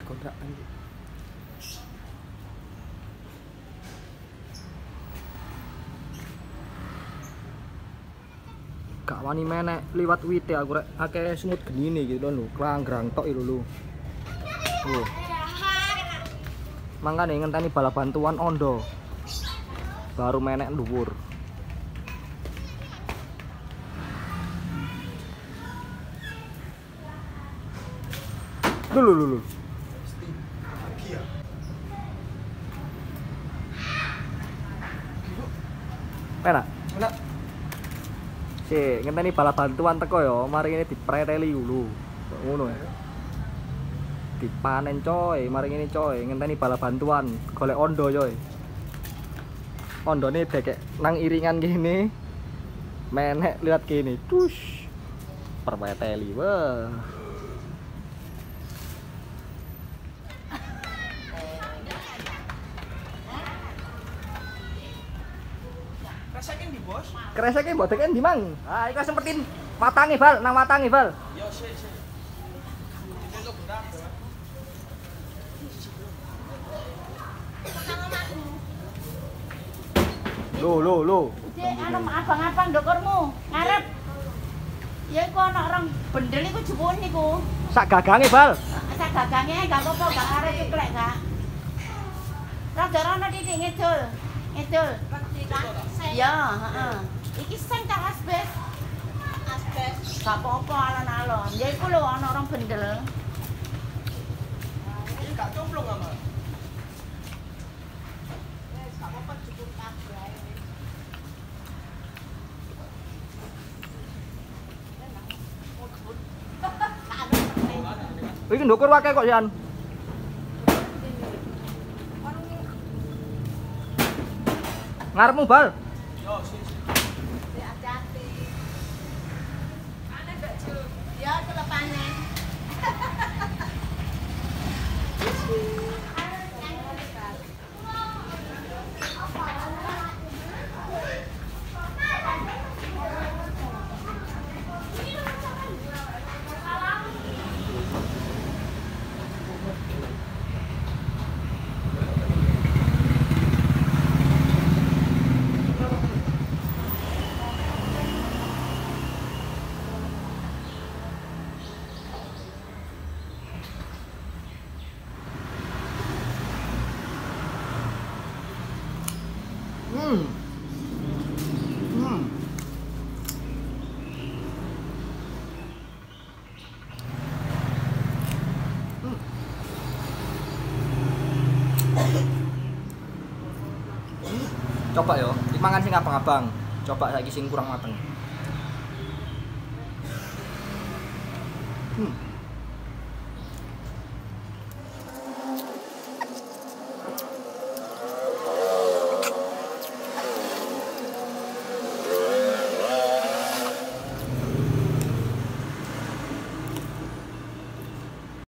kontrakan. Gak wani menek liwat wite aku rek akeh semut genine gitu lho, klanggrang tok iki lho. Oh. Mangkane ngenteni bala bantuan ondo. Baru menek dhuwur. Lho. Enak. Enak. Si, ngenteni bala bantuan teko ya, mari ini dipreteli dulu. Ngono ya. Dipanen coy, mari ini coy, ngenteni bala bantuan, golek ondo coy. Ondone dekek nang iringan gini. Menek lihat gini. Tush. Perpeteli. Wah. Kresekin di bos. Kreseke mbok deken ndi mang? Ah, iku sempetin matange bal, nang matange bal. Yo sik. Ini lo berat. Lo. Anu abang-abang ndokurmu ngarep. Ya iku ana orang bendel iku jupun niku. Sak gagange bal. Sak gagange gak apa-apa gak arep ceklek gak. Rada-rada titik ngidul. Ngidul. Ya, heeh. Iki sing tak asbes. Asbes. Gak apa-apa alon-alon. Ya iku lho ana orang bendel. Ini gak cemplung ama. Wes gak apa-apa cukup kabeh. Iki ndukur wae kok Yan. Ngarepmu bal. Yo sik. Hati-hati. Ane Mbak Ju. Ya kelepane. Coba yo, dimangan sing abang-abang. Coba saiki sing kurang mateng.